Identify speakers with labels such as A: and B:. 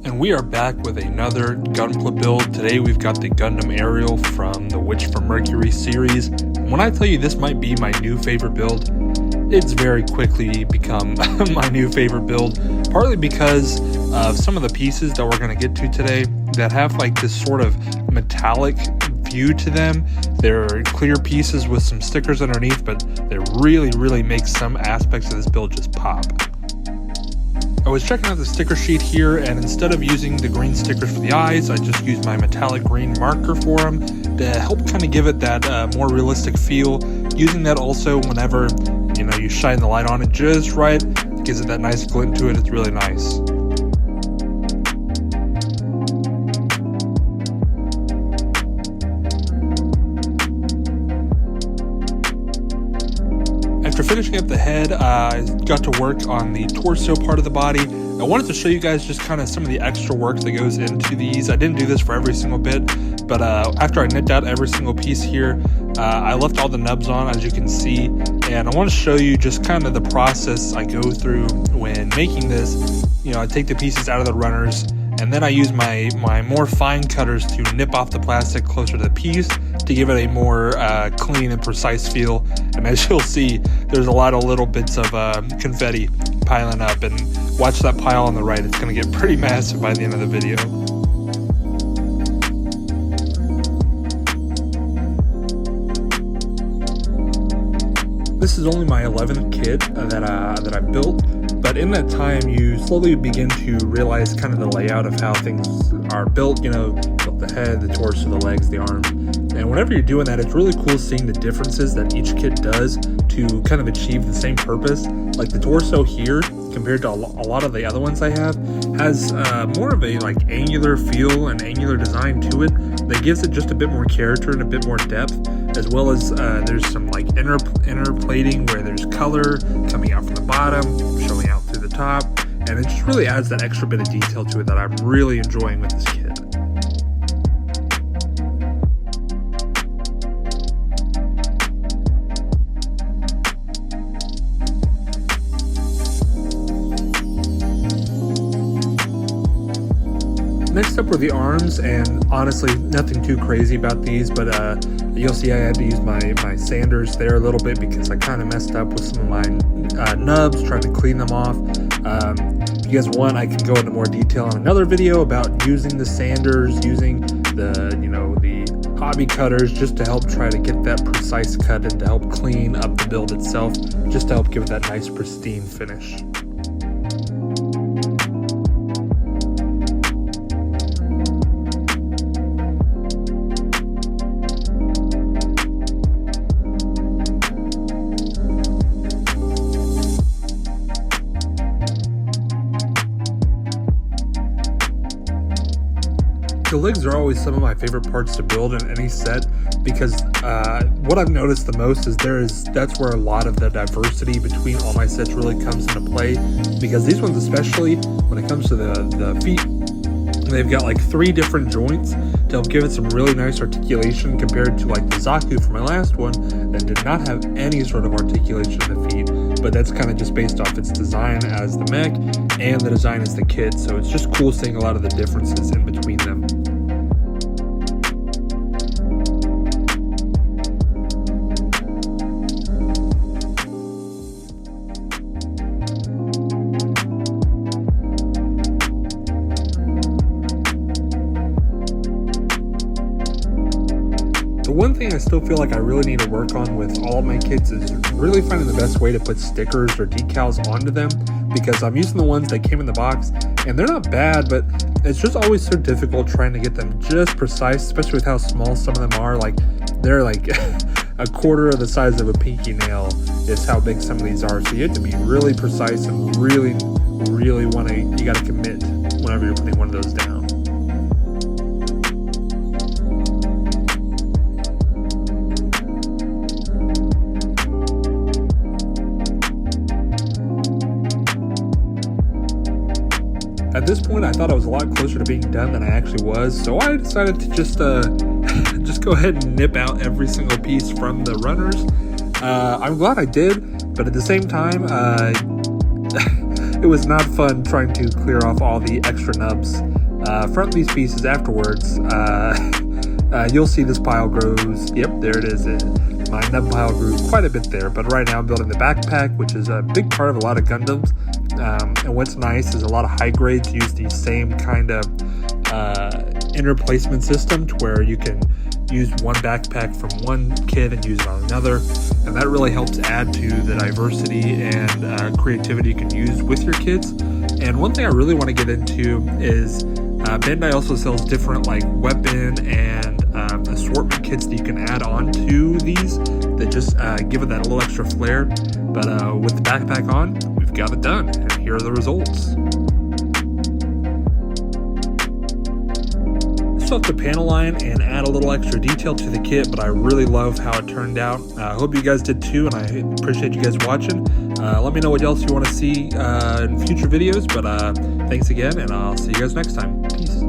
A: And we are back with another Gunpla build. Today we've got the Gundam Aerial from the Witch from Mercury series. And when I tell you this might be my new favorite build, it's very quickly become my new favorite build, partly because of some of the pieces that we're going to get to today that have like this sort of metallic view to them. They're clear pieces with some stickers underneath, but they really make some aspects of this build just pop. I was checking out the sticker sheet here, and instead of using the green stickers for the eyes, I just used my metallic green marker for them to help kind of give it that more realistic feel. Using that also whenever you shine the light on it just right, it gives it that nice glint to it. It's really nice. After finishing up the head, I got to work on the torso part of the body. I wanted to show you guys just kind of some of the extra work that goes into these. I didn't do this for every single bit, but after I nipped out every single piece here, I left all the nubs on, as you can see, and I want to show you just kind of the process I go through when making this. I take the pieces out of the runners, and then I use my more fine cutters to nip off the plastic closer to the piece to give it a more clean and precise feel. And as you'll see, there's a lot of little bits of confetti piling up, and watch that pile on the right. It's going to get pretty massive by the end of the video. This is only my 11th kit that I built, but in that time you slowly begin to realize kind of the layout of how things are built. Built the head, the torso, the legs, the arms, and whenever you're doing that, it's really cool seeing the differences that each kit does to kind of achieve the same purpose. Like the torso here, compared to a lot of the other ones I have, has more of a like angular feel and angular design to it that gives it just a bit more character and a bit more depth, as well as there's some like inner plating where there's color coming out from the bottom, showing out through the top, and it just really adds that extra bit of detail to it that I'm really enjoying with this kit. Next up were the arms, and honestly nothing too crazy about these, but you'll see I had to use my sanders there a little bit because I kind of messed up with some of my nubs trying to clean them off. If you guys want, I can go into more detail on another video about using the sanders, using the hobby cutters, just to help try to get that precise cut and to help clean up the build itself, just to help give it that nice pristine finish. The legs are always some of my favorite parts to build in any set because what I've noticed the most is that's where a lot of the diversity between all my sets really comes into play, because these ones, especially when it comes to the feet, they've got like 3 different joints to help give it some really nice articulation, compared to like the Zaku from my last one that did not have any sort of articulation in the feet, but that's kind of just based off its design as the mech and the design as the kit, so it's just cool seeing a lot of the differences in between them. The one thing I still feel like I really need to work on with all of my kits is really finding the best way to put stickers or decals onto them, because I'm using the ones that came in the box and they're not bad, but it's just always so difficult trying to get them just precise, especially with how small some of them are. Like they're like a quarter of the size of a pinky nail is how big some of these are, so you have to be really precise and really you got to commit whenever you're putting one of those down. At this point, I thought I was a lot closer to being done than I actually was, so I decided to just go ahead and nip out every single piece from the runners. I'm glad I did, but at the same time, it was not fun trying to clear off all the extra nubs from these pieces afterwards. You'll see this pile grows. Yep, there it is. My nub pile grew quite a bit there, but right now I'm building the backpack, which is a big part of a lot of Gundams. And what's nice is a lot of high grades use the same kind of inner placement system to where you can use one backpack from one kit and use it on another, and that really helps add to the diversity and creativity you can use with your kids. And one thing I really want to get into is Bandai also sells different like weapon and assortment kits that you can add on to these that just give it that little extra flair. But with the backpack on, we've got it done, and here are the results. Up the panel line and add a little extra detail to the kit, but I really love how it turned out. I hope you guys did too, and I appreciate you guys watching. Let me know what else you want to see in future videos, but thanks again, and I'll see you guys next time. Peace.